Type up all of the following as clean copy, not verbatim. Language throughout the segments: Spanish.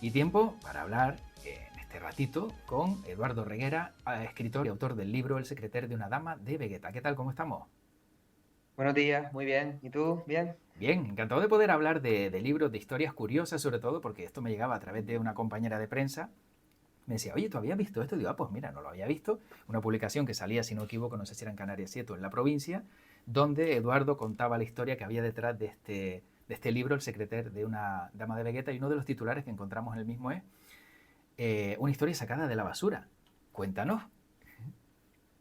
Y tiempo para hablar en este ratito con Eduardo Reguera, escritor y autor del libro El secreter de una dama de Vegeta. ¿Qué tal? ¿Cómo estamos? Buenos días, muy bien. ¿Y tú? ¿Bien? Bien, encantado de poder hablar de libros, de historias curiosas sobre todo, porque esto me llegaba a través de una compañera de prensa. Me decía, oye, ¿tú habías visto esto? Y digo, pues mira, no lo había visto. Una publicación que salía, si no me equivoco, no sé si era en Canarias 7 o en la provincia, donde Eduardo contaba la historia que había detrás de este libro, El secreter de una dama de Vegeta, y uno de los titulares que encontramos en el mismo es una historia sacada de la basura. Cuéntanos.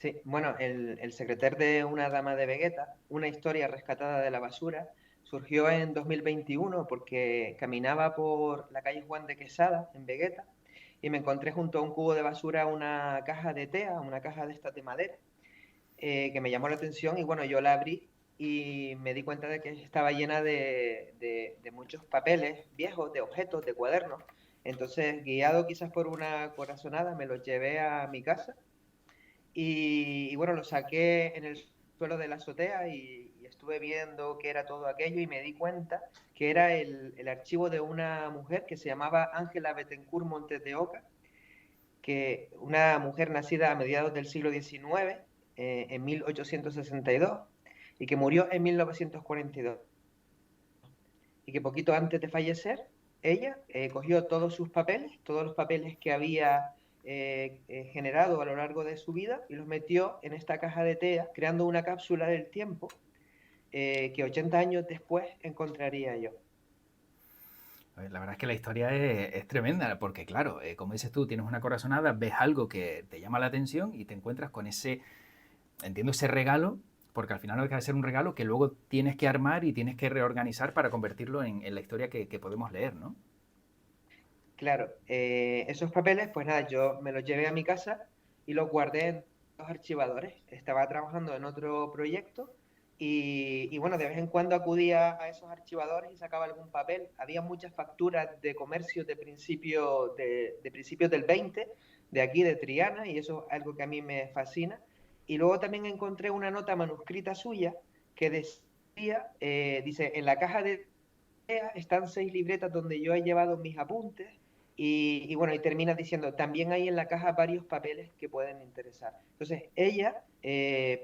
Sí, bueno, el secreter de una dama de Vegeta, una historia rescatada de la basura, surgió en 2021 porque caminaba por la calle Juan de Quesada, en Vegeta, y me encontré junto a un cubo de basura una caja de tea, una caja de estas de madera, que me llamó la atención y bueno, yo la abrí y me di cuenta de que estaba llena de muchos papeles viejos, de objetos, de cuadernos. Entonces, guiado quizás por una corazonada, me los llevé a mi casa. Y bueno, lo saqué en el suelo de la azotea y estuve viendo qué era todo aquello y me di cuenta que era el archivo de una mujer que se llamaba Ángela Bettencourt Montes de Oca, que una mujer nacida a mediados del siglo XIX, en 1862, y que murió en 1942. Y que poquito antes de fallecer, ella cogió todos sus papeles, todos los papeles que había generado a lo largo de su vida y los metió en esta caja de tea, creando una cápsula del tiempo que 80 años después encontraría yo. La verdad es que la historia es tremenda, porque claro, como dices tú, tienes una corazonada, ves algo que te llama la atención y te encuentras con ese, entiendo, ese regalo, porque al final no deja de ser un regalo que luego tienes que armar y tienes que reorganizar para convertirlo en la historia que podemos leer, ¿no? Claro, esos papeles, pues nada, yo me los llevé a mi casa y los guardé en los archivadores. Estaba trabajando en otro proyecto y bueno, de vez en cuando acudía a esos archivadores y sacaba algún papel. Había muchas facturas de comercio de principios del 20, de aquí, de Triana, y eso es algo que a mí me fascina. Y luego también encontré una nota manuscrita suya que decía, dice, en la caja de están 6 libretas donde yo he llevado mis apuntes y bueno, y termina diciendo, también hay en la caja varios papeles que pueden interesar. Entonces, ella,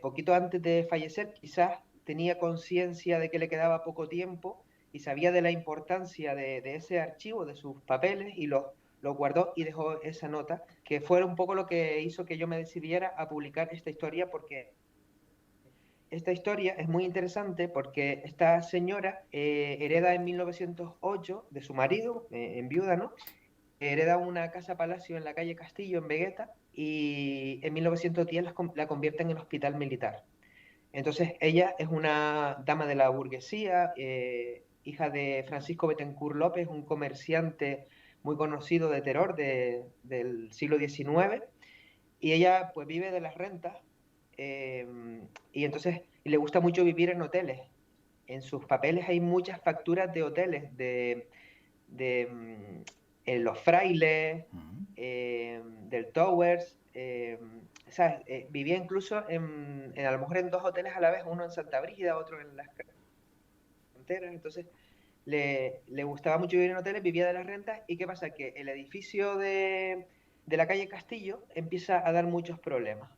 poquito antes de fallecer, quizás tenía conciencia de que le quedaba poco tiempo y sabía de la importancia de ese archivo, de sus papeles, y lo guardó y dejó esa nota, que fue un poco lo que hizo que yo me decidiera a publicar esta historia, porque esta historia es muy interesante porque esta señora hereda en 1908 de su marido, en viuda, ¿no? Hereda una casa palacio en la calle Castillo, en Vegeta, y en 1910 la convierten en hospital militar. Entonces, ella es una dama de la burguesía, hija de Francisco Bettencourt López, un comerciante muy conocido de terror del siglo XIX, y ella pues vive de las rentas eh, y entonces y le gusta mucho vivir en hoteles. En sus papeles hay muchas facturas de hoteles, de en Los Frailes, Mm. del Towers. ¿Sabes? Vivía incluso a lo mejor en 2 hoteles a la vez, uno en Santa Brígida, otro en las canteras. Entonces le gustaba mucho vivir en hoteles, vivía de las rentas. ¿Y qué pasa? Que el edificio de la calle Castillo empieza a dar muchos problemas,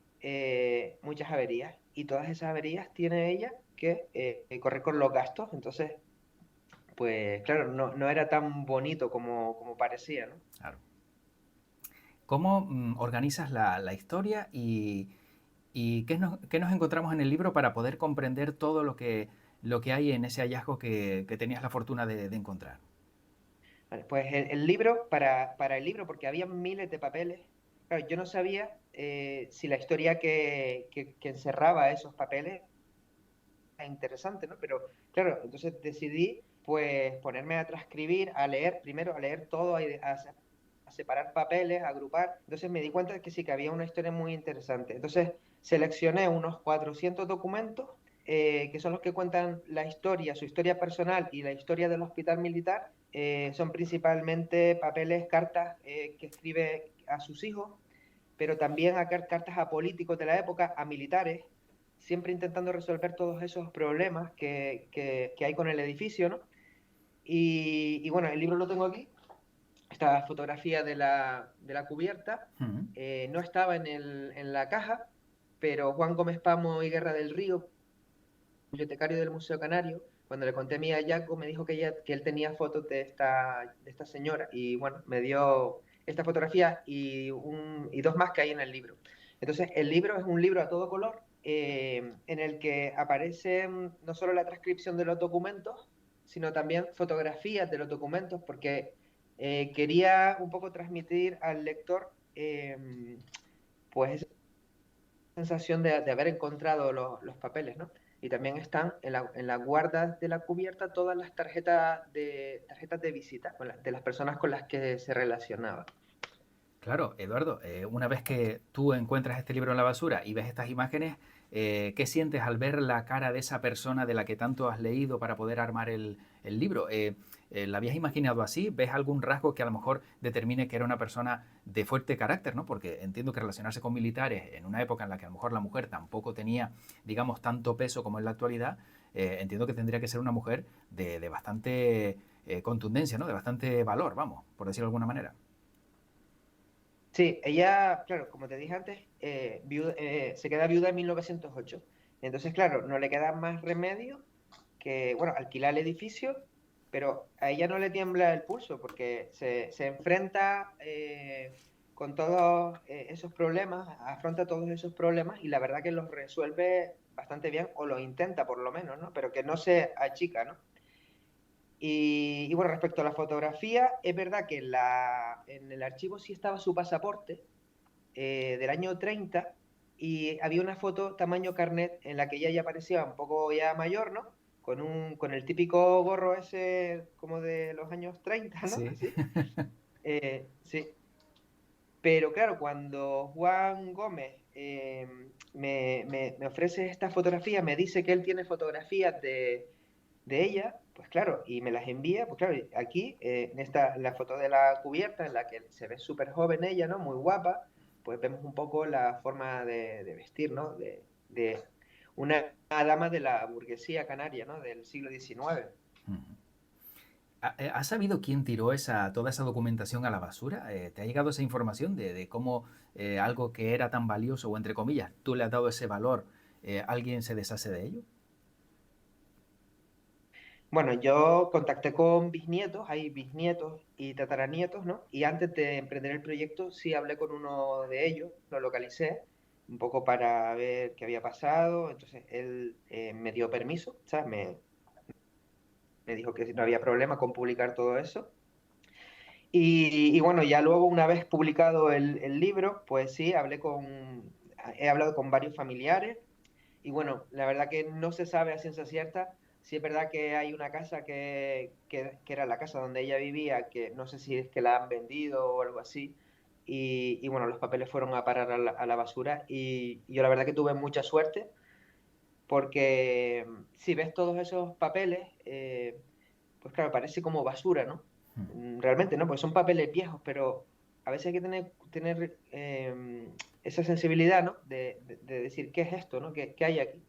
muchas averías. Y todas esas averías tiene ella que correr con los gastos. Entonces, pues claro, no era tan bonito como parecía, ¿no? Claro. ¿Cómo organizas la historia y qué nos encontramos en el libro para poder comprender todo lo que hay en ese hallazgo que tenías la fortuna de encontrar? Vale, pues el libro, para el libro, porque había miles de papeles, claro, yo no sabía si la historia que encerraba esos papeles interesante, ¿no? Pero claro, entonces decidí pues ponerme a transcribir, a leer, primero a leer todo, a separar papeles, a agrupar. Entonces me di cuenta de que sí, que había una historia muy interesante. Entonces seleccioné unos 400 documentos que son los que cuentan la historia, su historia personal y la historia del hospital militar. Son principalmente papeles, cartas que escribe a sus hijos, pero también a cartas a políticos de la época, a militares, siempre intentando resolver todos esos problemas que hay con el edificio, ¿no? Y bueno, el libro lo tengo aquí. esta fotografía de la cubierta Mm. no estaba en la caja, pero Juan Gómez Pamo y Guerra del Río, bibliotecario del Museo Canario, cuando le conté a mi hallazgo, me dijo que él tenía fotos de esta señora y bueno, me dio esta fotografía y dos más que hay en el libro. Entonces, el libro es un libro a todo color en el que aparecen no solo la transcripción de los documentos, sino también fotografías de los documentos, porque quería un poco transmitir al lector pues esa sensación de haber encontrado los papeles, ¿no? Y también están en la guarda de la cubierta todas las tarjetas de visita de las personas con las que se relacionaba. Claro, Eduardo, una vez que tú encuentras este libro en la basura y ves estas imágenes, ¿qué sientes al ver la cara de esa persona de la que tanto has leído para poder armar el libro? ¿La habías imaginado así? ¿Ves algún rasgo que a lo mejor determine que era una persona de fuerte carácter, ¿no? Porque entiendo que relacionarse con militares en una época en la que a lo mejor la mujer tampoco tenía, digamos, tanto peso como en la actualidad, entiendo que tendría que ser una mujer de bastante contundencia, ¿no? De bastante valor, vamos, por decirlo de alguna manera. Sí, ella, claro, como te dije antes, se queda viuda en 1908. Entonces, claro, no le queda más remedio que, bueno, alquilar el edificio, pero a ella no le tiembla el pulso porque se enfrenta con todos esos problemas, afronta todos esos problemas y la verdad que los resuelve bastante bien, o lo intenta por lo menos, ¿no? Pero que no se achica, ¿no? Y bueno, respecto a la fotografía, es verdad que en el archivo sí estaba su pasaporte del año 30 y había una foto tamaño carnet en la que ella ya parecía un poco ya mayor, ¿no? Con el típico gorro ese como de los años 30, ¿no? Sí. Así. Sí. Pero claro, cuando Juan Gómez me ofrece esta fotografía, me dice que él tiene fotografías de ella, pues claro, y me las envía, pues claro, aquí, en la foto de la cubierta, en la que se ve súper joven ella, ¿no? Muy guapa, pues vemos un poco la forma de vestir, ¿no? De una dama de la burguesía canaria, ¿no? Del siglo XIX. ¿Has sabido quién tiró toda esa documentación a la basura? ¿Te ha llegado esa información de cómo algo que era tan valioso, o entre comillas, tú le has dado ese valor, alguien se deshace de ello? Bueno, yo contacté con bisnietos, hay bisnietos y tataranietos, ¿no? Y antes de emprender el proyecto, sí hablé con uno de ellos, lo localicé, un poco para ver qué había pasado. Entonces él me dio permiso, ¿sabes? Me dijo que no había problema con publicar todo eso. Y bueno, ya luego, una vez publicado el libro, pues sí, he hablado con varios familiares y bueno, la verdad que no se sabe a ciencia cierta. Sí es verdad que hay una casa que era la casa donde ella vivía, que no sé si es que la han vendido o algo así. Y bueno, los papeles fueron a parar a la basura y yo la verdad que tuve mucha suerte porque si ves todos esos papeles, pues claro, parece como basura, ¿no? Realmente, ¿no? Porque son papeles viejos, pero a veces hay que tener esa sensibilidad, ¿no? De decir, ¿qué es esto, ¿no? ¿Qué hay aquí?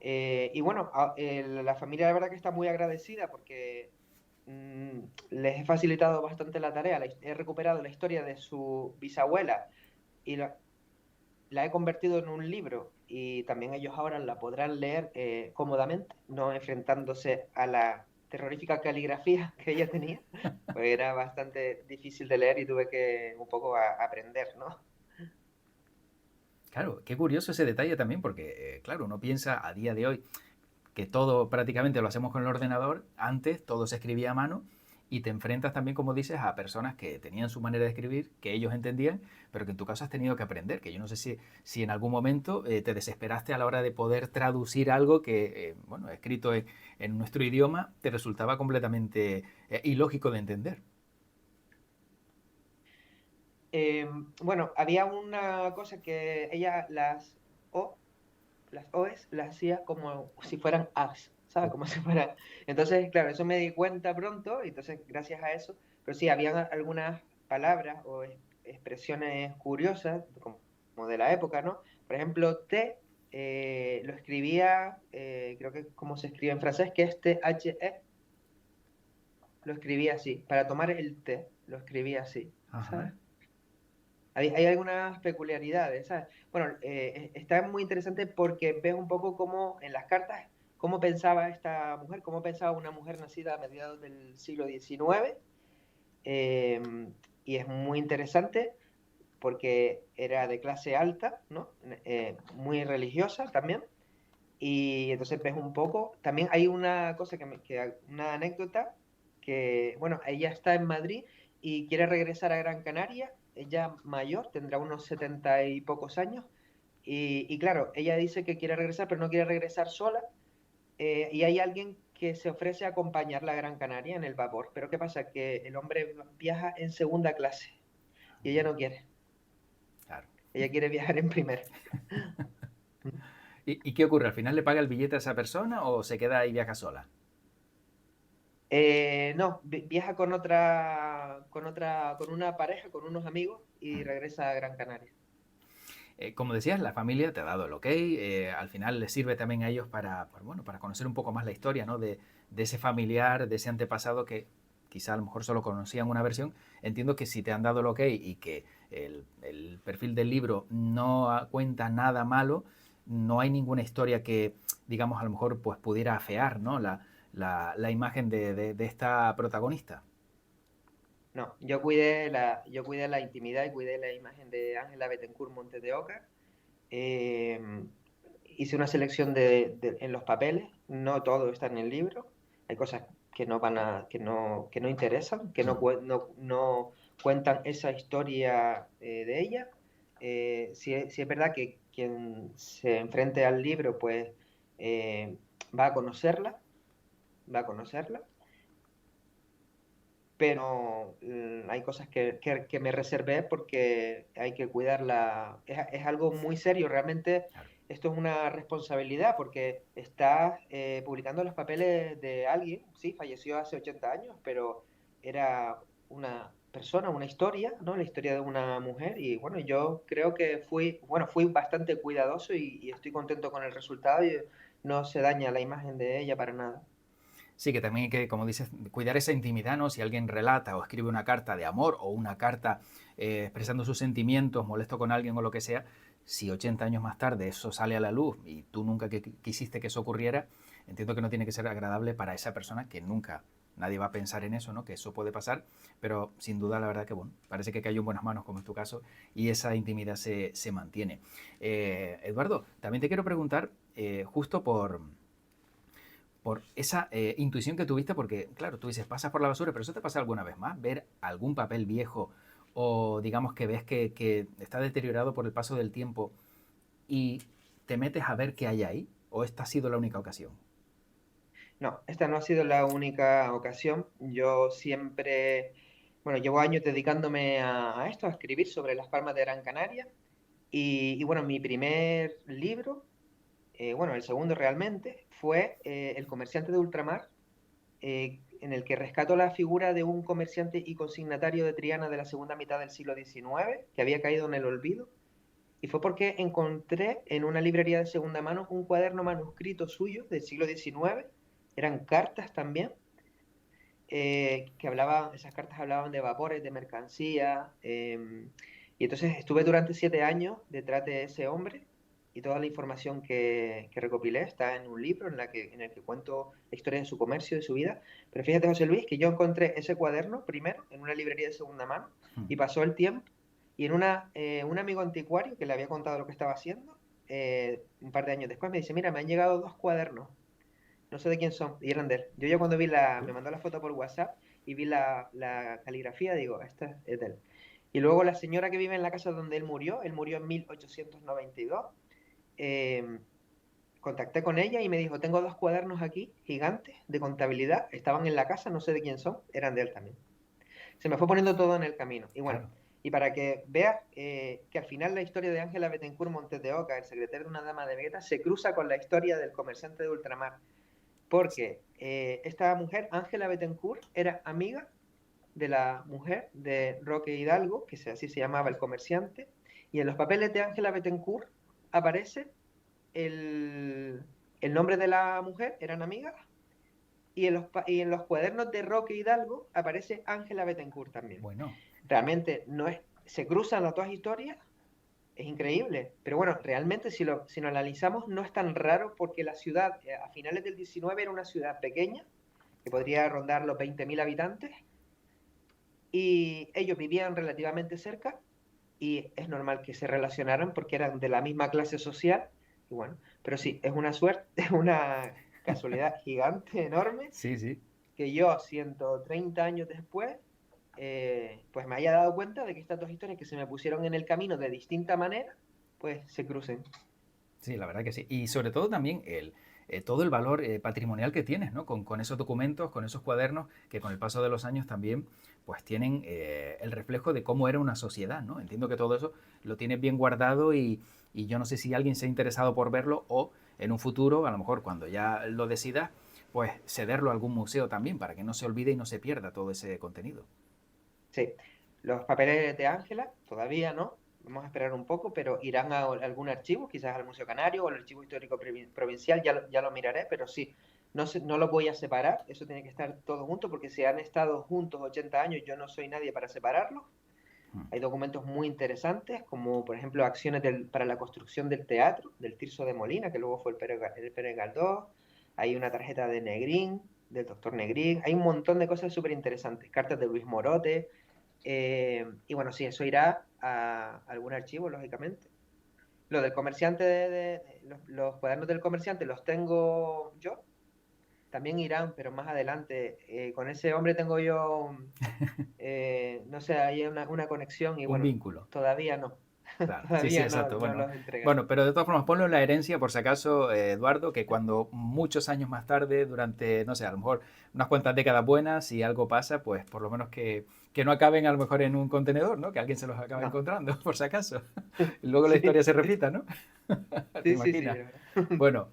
Y bueno, la familia la verdad que está muy agradecida porque les he facilitado bastante la tarea. He recuperado la historia de su bisabuela y la he convertido en un libro y también ellos ahora la podrán leer cómodamente, no enfrentándose a la terrorífica caligrafía que ella tenía, pues era bastante difícil de leer y tuve que un poco aprender, ¿no? Claro, qué curioso ese detalle también, porque, claro, uno piensa a día de hoy que todo prácticamente lo hacemos con el ordenador, antes todo se escribía a mano y te enfrentas también, como dices, a personas que tenían su manera de escribir, que ellos entendían, pero que en tu caso has tenido que aprender, que yo no sé si en algún momento te desesperaste a la hora de poder traducir algo que, bueno, escrito en nuestro idioma, te resultaba completamente ilógico de entender. Bueno, había una cosa que ella, O, las O's las hacía como si fueran As, ¿sabes? Oh, Como si fueran... Entonces, claro, eso me di cuenta pronto, y entonces gracias a eso, pero sí, habían algunas palabras o expresiones curiosas, como de la época, ¿no? Por ejemplo, T lo escribía, creo que como se escribe en francés, que es THE, lo escribía así, para tomar el té. lo escribí así, Ajá. ¿sabes? Hay algunas peculiaridades, ¿sabes? Bueno, está muy interesante porque ves un poco cómo en las cartas, cómo pensaba esta mujer, cómo pensaba una mujer nacida a mediados del siglo XIX, eh, y es muy interesante porque era de clase alta, ¿no? Muy religiosa también, y entonces ves un poco, también hay una cosa una anécdota, que, bueno, ella está en Madrid y quiere regresar a Gran Canaria, ella mayor, tendrá unos 70 y pocos años, y claro, ella dice que quiere regresar, pero no quiere regresar sola, y hay alguien que se ofrece a acompañarla a Gran Canaria en el vapor, pero ¿qué pasa? Que el hombre viaja en segunda clase y ella no quiere, Claro. ella quiere viajar en primera. ¿Y qué ocurre? ¿Al final le paga el billete a esa persona o se queda y viaja sola? No, viaja con una pareja, con unos amigos y Mm. regresa a Gran Canaria. Como decías, la familia te ha dado el ok, al final les sirve también a ellos para, pues bueno, para conocer un poco más la historia, ¿no? De ese familiar, de ese antepasado que quizá a lo mejor solo conocían una versión. Entiendo que si te han dado el ok y que el perfil del libro no cuenta nada malo, no hay ninguna historia que, digamos, a lo mejor pues pudiera afear, ¿no? La imagen de esta protagonista. No, yo cuidé la intimidad y cuidé la imagen de Ángela Bettencourt Montes de Oca. Eh, Hice una selección en los papeles, no todo está en el libro. Hay cosas que no que no interesan, que Mm. no cuentan esa historia de ella. Sí es verdad que quien se enfrente al libro, pues eh, va a conocerla, va a conocerla, pero hay cosas que me reservé porque hay que cuidarla. Es algo muy serio, realmente Claro. esto es una responsabilidad porque estás publicando los papeles de alguien, sí, falleció hace 80 años, pero era una persona, una historia, ¿no? La historia de una mujer y bueno, yo creo que fui bastante cuidadoso y estoy contento con el resultado y no se daña la imagen de ella para nada. Sí, que también hay que, como dices, cuidar esa intimidad, ¿no? Si alguien relata o escribe una carta de amor o una carta expresando sus sentimientos, molesto con alguien o lo que sea, si 80 años más tarde eso sale a la luz y tú nunca quisiste que eso ocurriera, entiendo que no tiene que ser agradable para esa persona que nunca nadie va a pensar en eso, ¿no? Que eso puede pasar, pero sin duda la verdad que, bueno, parece que cayó en buenas manos, como es tu caso, y esa intimidad se mantiene. Eduardo, también te quiero preguntar, justo por esa intuición que tuviste, porque claro, tú dices, pasas por la basura, pero eso te pasa alguna vez más, ver algún papel viejo o digamos que ves que está deteriorado por el paso del tiempo y te metes a ver qué hay ahí, o esta ha sido la única ocasión. No, esta no ha sido la única ocasión. Yo siempre, bueno, llevo años dedicándome a esto, a escribir sobre las palmas de Gran Canaria. Y bueno, mi primer libro, bueno, el segundo realmente, fue El comerciante de ultramar, en el que rescato la figura de un comerciante y consignatario de Triana de la segunda mitad del siglo XIX, que había caído en el olvido. Y fue porque encontré en una librería de segunda mano un cuaderno manuscrito suyo del siglo XIX, eran cartas también, esas cartas hablaban de vapores, de mercancía, y entonces estuve durante 7 años detrás de ese hombre y toda la información que recopilé está en un libro en el que cuento la historia de su comercio, de su vida. Pero fíjate, José Luis, que yo encontré ese cuaderno primero en una librería de segunda mano y pasó el tiempo y un amigo anticuario que le había contado lo que estaba haciendo, un par de años después me dice, mira, me han llegado dos cuadernos, no sé de quién son, y eran de él. Yo ya cuando me mandó la foto por WhatsApp y vi la caligrafía, digo, esta es de él. Y luego la señora que vive en la casa donde él murió en 1892, eh, contacté con ella y me dijo, tengo dos cuadernos aquí, gigantes, de contabilidad, estaban en la casa, no sé de quién son, eran de él también. Se me fue poniendo todo en el camino. Y bueno, Claro. y para que veas que al final la historia de Ángela Bettencourt Montes de Oca, el secretario de una dama de Vega, se cruza con la historia del comerciante de ultramar porque esta mujer, Ángela Bettencourt, era amiga de la mujer de Roque Hidalgo, así se llamaba el comerciante, y en los papeles de Ángela Bettencourt aparece el, el nombre de la mujer, eran amigas, y en los cuadernos de Roque Hidalgo aparece Ángela Bettencourt también. Bueno, Realmente no es, se cruzan las dos historias, es increíble. Pero bueno, realmente si lo analizamos no es tan raro porque la ciudad a finales del 19 era una ciudad pequeña, que podría rondar los 20.000 habitantes, y ellos vivían relativamente cerca y es normal que se relacionaran porque eran de la misma clase social. Y bueno, pero sí, es una suerte, es una casualidad gigante, enorme, sí, sí. que yo, 130 años después, pues me haya dado cuenta de que estas dos historias que se me pusieron en el camino de distinta manera, pues se crucen. Sí, la verdad que sí. Y sobre todo también todo el valor patrimonial que tienes, ¿no? Con esos documentos, con esos cuadernos, que con el paso de los años también pues tienen el reflejo de cómo era una sociedad, ¿no? Entiendo que todo eso lo tienes bien guardado y yo no sé si alguien se ha interesado por verlo o en un futuro, a lo mejor cuando ya lo decidas, pues cederlo a algún museo también para que no se olvide y no se pierda todo ese contenido. Sí, los papeles de Ángela todavía no, vamos a esperar un poco, pero irán a algún archivo, quizás al Museo Canario o al Archivo Histórico Provincial, ya lo miraré, pero sí, no lo voy a separar, eso tiene que estar todo junto, porque si han estado juntos 80 años, yo no soy nadie para separarlos. Mm. Hay documentos muy interesantes, como por ejemplo acciones para la construcción del teatro, del Tirso de Molina, que luego fue el Pérez Galdós. Hay una tarjeta de Negrín, del doctor Negrín. Hay un montón de cosas súper interesantes. Cartas de Luis Morote. Y bueno, sí, eso irá a algún archivo, lógicamente. Lo del comerciante, los cuadernos del comerciante los tengo yo. También irán, pero más adelante. Con ese hombre tengo yo no sé, hay una conexión y Un bueno, vínculo. todavía no, Claro, sí, sí, todavía no, exacto. no Bueno, los he entregado. bueno, pero de todas formas, ponlo en la herencia, por si acaso, Eduardo, que cuando muchos años más tarde, durante, no sé, a lo mejor unas cuantas décadas buenas, si algo pasa, pues por lo menos que no acaben a lo mejor en un contenedor, ¿no? Que alguien se los acabe No, encontrando, por si acaso. Y luego la historia sí, se repita, ¿no? ¿Te sí, sí, sí, imaginas? es verdad. Bueno,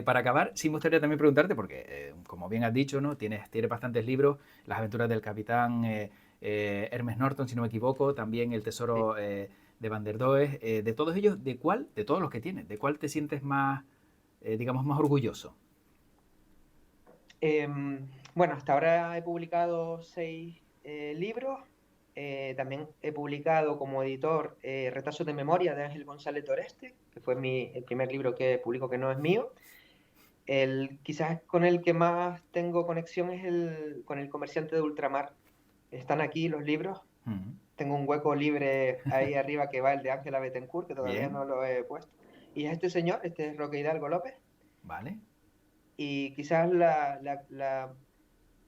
para acabar, sí me gustaría también preguntarte, porque como bien has dicho, ¿no? Tienes bastantes libros, Las aventuras del capitán Hermes Norton, si no me equivoco, también El Sí. tesoro de Van der Does. De todos ellos, de todos los que tienes, de cuál te sientes más, digamos, más orgulloso? Bueno, hasta ahora he publicado 6 libros. También he publicado como editor Retazos de Memoria de Ángel González Toreste, que fue el primer libro que publico que no es mío. Quizás con el que más tengo conexión es con el comerciante de ultramar. Están aquí los libros. Mm, Tengo un hueco libre ahí arriba que va el de Ángela Bettencourt, que todavía bien, no lo he puesto. Y es este señor, este es Roque Hidalgo López. vale. Y quizás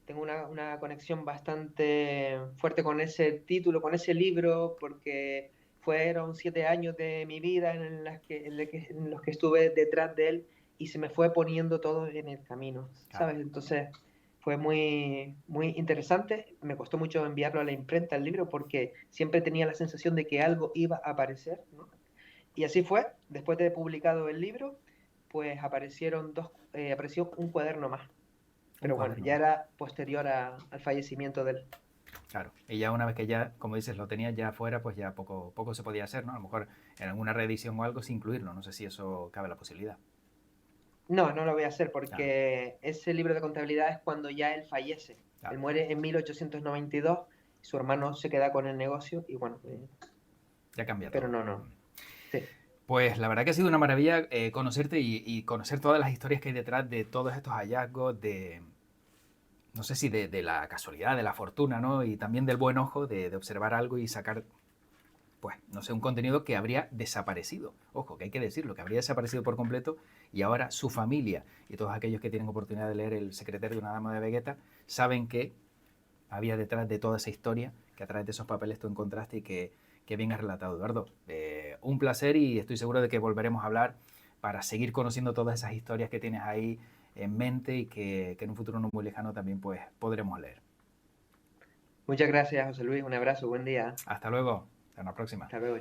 tengo una conexión bastante fuerte con ese título, con ese libro, porque fueron 7 años de mi vida en los que estuve detrás de él y se me fue poniendo todo en el camino, Claro. ¿sabes? Entonces fue muy, muy interesante. Me costó mucho enviarlo a la imprenta, el libro, porque siempre tenía la sensación de que algo iba a aparecer, ¿no? Y así fue. Después de publicado el libro, pues apareció un cuaderno más. Un Pero bueno, cuaderno ya más. era posterior al fallecimiento de él. Claro. Y ya una vez que ya, como dices, lo tenías ya afuera, pues ya poco se podía hacer, ¿no? A lo mejor en alguna reedición o algo sin incluirlo. No sé si eso cabe la posibilidad. No, no lo voy a hacer Claro, porque ese libro de contabilidad es cuando ya él fallece. Él claro. muere en 1892, su hermano se queda con el negocio y bueno, Ya cambia pero todo. no, no. Sí, Pues la verdad que ha sido una maravilla conocerte y conocer todas las historias que hay detrás de todos estos hallazgos, no sé si de la casualidad, de la fortuna, ¿no? Y también del buen ojo de observar algo y sacar, pues, no sé, un contenido que habría desaparecido. Ojo, que hay que decirlo, que habría desaparecido por completo y ahora su familia y todos aquellos que tienen oportunidad de leer El secretario de una dama de Vegeta saben que había detrás de toda esa historia que a través de esos papeles tú encontraste y que bien has relatado, Eduardo. Un placer y estoy seguro de que volveremos a hablar para seguir conociendo todas esas historias que tienes ahí en mente y que en un futuro no muy lejano también pues podremos leer. muchas gracias, José Luis. Un abrazo, buen día. Hasta luego, hasta la próxima. Hasta luego.